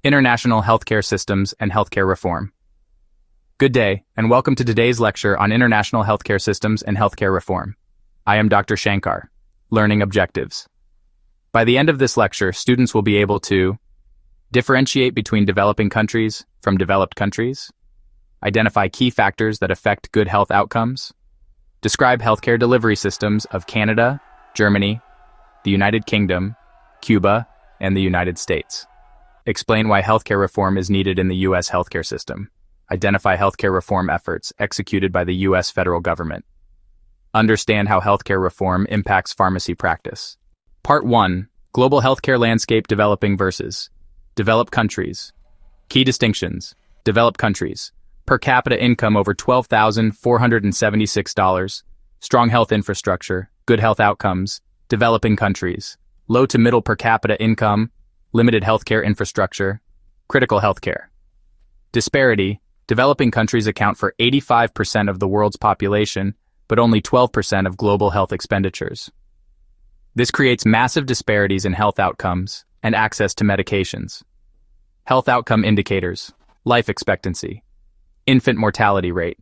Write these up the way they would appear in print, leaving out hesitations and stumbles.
International Healthcare Systems and Healthcare Reform. Good day, and welcome to today's lecture on International Healthcare Systems and Healthcare Reform. I am Dr. Shankar. Learning Objectives. By the end of this lecture, students will be able to differentiate between developing countries from developed countries, identify key factors that affect good health outcomes, describe healthcare delivery systems of Canada, Germany, the United Kingdom, Cuba, and the United States. Explain why healthcare reform is needed in the U.S. healthcare system. Identify healthcare reform efforts executed by the U.S. federal government. Understand how healthcare reform impacts pharmacy practice. Part 1. Global healthcare landscape developing versus developed countries. Key distinctions. Developed countries. Per capita income over $12,476. Strong health infrastructure. Good health outcomes. Developing countries. Low to middle per capita income. Limited healthcare infrastructure. Critical healthcare. Disparity. Developing countries account for 85% of the world's population, but only 12% of global health expenditures. This creates massive disparities in health outcomes and access to medications. Health outcome indicators: life expectancy, infant mortality rate,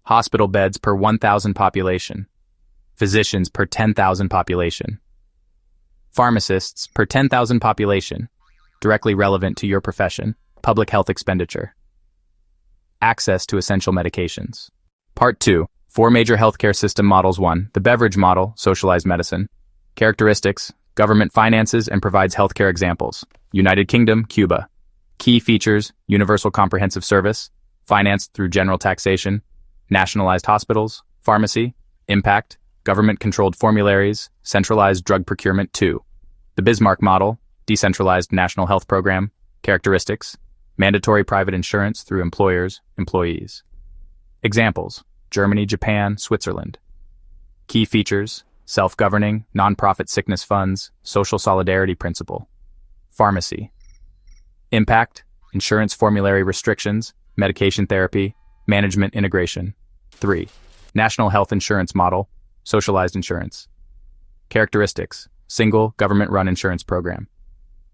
hospital beds per 1,000 population, physicians per 10,000 population, pharmacists per 10,000 population, directly relevant to your profession, public health expenditure. Access to essential medications. Part 2. 4 major healthcare system models. 1. The beverage model, socialized medicine. Characteristics: government finances and provides healthcare examples. United Kingdom, Cuba. Key features: universal comprehensive service, financed through general taxation, nationalized hospitals, pharmacy. Impact: government-controlled formularies, centralized drug procurement. 2. The Bismarck model, decentralized national health program. Characteristics: mandatory private insurance through employers, employees. Examples: Germany, Japan, Switzerland. Key features: self-governing, non-profit sickness funds, social solidarity principle. Pharmacy. Impact: insurance formulary restrictions, medication therapy, management integration. 3. National health insurance model, socialized insurance. Characteristics: single, government-run insurance program.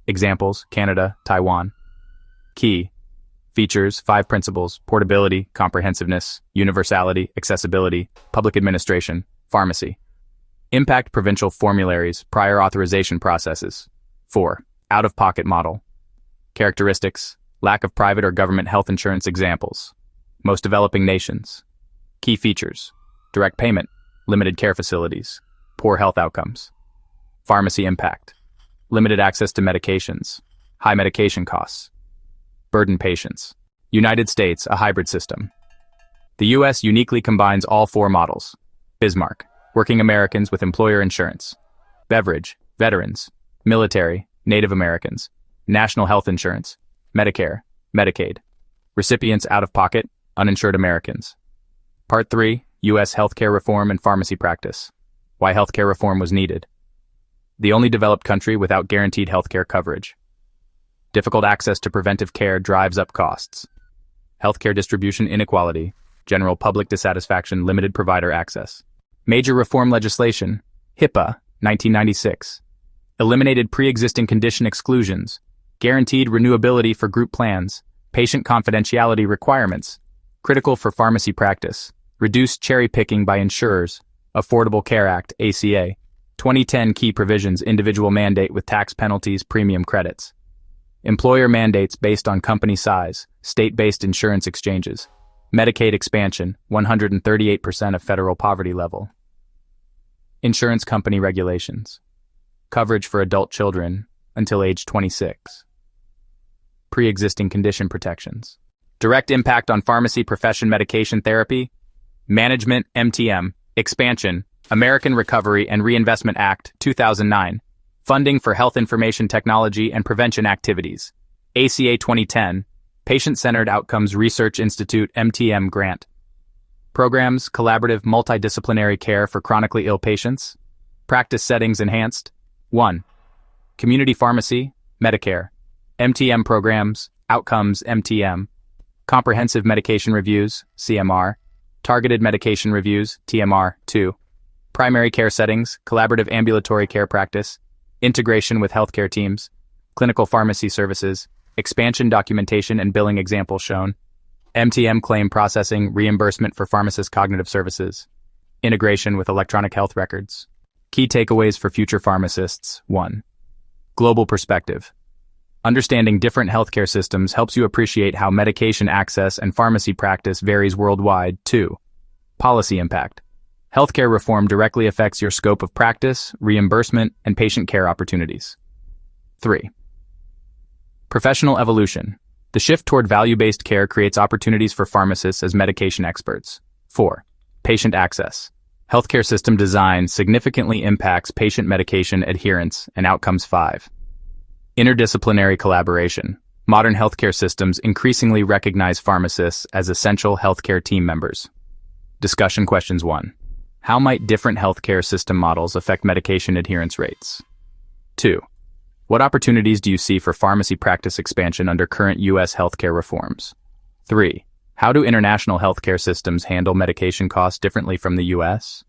Examples: Canada, Taiwan. Key features: 5 principles: portability, comprehensiveness, universality, accessibility, public administration, pharmacy. Impact: provincial formularies, prior authorization processes. 4. Out-of-pocket model. Characteristics: lack of private or government health insurance. Examples: most developing nations. Key features: direct payment, limited care facilities, poor health outcomes. Pharmacy impact: limited access to medications, high medication costs. Burden patients. United States, a hybrid system. The U.S. uniquely combines all 4 models. Bismarck: working Americans with employer insurance. Beverage: veterans, military, Native Americans. National health insurance: Medicare, Medicaid. Recipients: out-of-pocket, uninsured Americans. Part 3. U.S. healthcare reform and pharmacy practice. Why healthcare reform was needed. The only developed country without guaranteed healthcare coverage. Difficult access to preventive care drives up costs. Healthcare distribution inequality. General public dissatisfaction. Limited provider access. Major reform legislation. HIPAA, 1996. Eliminated pre-existing condition exclusions. Guaranteed renewability for group plans. Patient confidentiality requirements. Critical for pharmacy practice. Reduced cherry-picking by insurers. Affordable Care Act, ACA. 2010 key provisions: individual mandate with tax penalties, premium credits. Employer mandates based on company size, state-based insurance exchanges. Medicaid expansion, 138% of federal poverty level. Insurance company regulations. Coverage for adult children until age 26. Pre-existing condition protections. Direct impact on pharmacy profession. Medication therapy. Management, MTM. Expansion, American Recovery and Reinvestment Act, 2009. Funding for health information technology and prevention activities. ACA 2010. Patient-Centered Outcomes Research Institute, MTM grant. Programs: collaborative multidisciplinary care for chronically ill patients. Practice settings enhanced. 1. Community pharmacy, Medicare. MTM programs, outcomes, MTM. Comprehensive medication reviews, CMR. Targeted medication reviews, TMR. 2. Primary care settings, collaborative ambulatory care practice. Integration with healthcare teams. Clinical pharmacy services. Expansion, documentation, and billing examples shown. MTM claim processing, reimbursement for pharmacist cognitive services. Integration with electronic health records. Key takeaways for future pharmacists. 1. Global perspective. Understanding different healthcare systems helps you appreciate how medication access and pharmacy practice varies worldwide. 2. Policy impact. Healthcare reform directly affects your scope of practice, reimbursement, and patient care opportunities. 3. Professional evolution. The shift toward value-based care creates opportunities for pharmacists as medication experts. 4. Patient access. Healthcare system design significantly impacts patient medication adherence and outcomes. 5. Interdisciplinary collaboration. Modern healthcare systems increasingly recognize pharmacists as essential healthcare team members. Discussion questions. 1. How might different healthcare system models affect medication adherence rates? 2. What opportunities do you see for pharmacy practice expansion under current U.S. healthcare reforms? 3. How do international healthcare systems handle medication costs differently from the U.S.?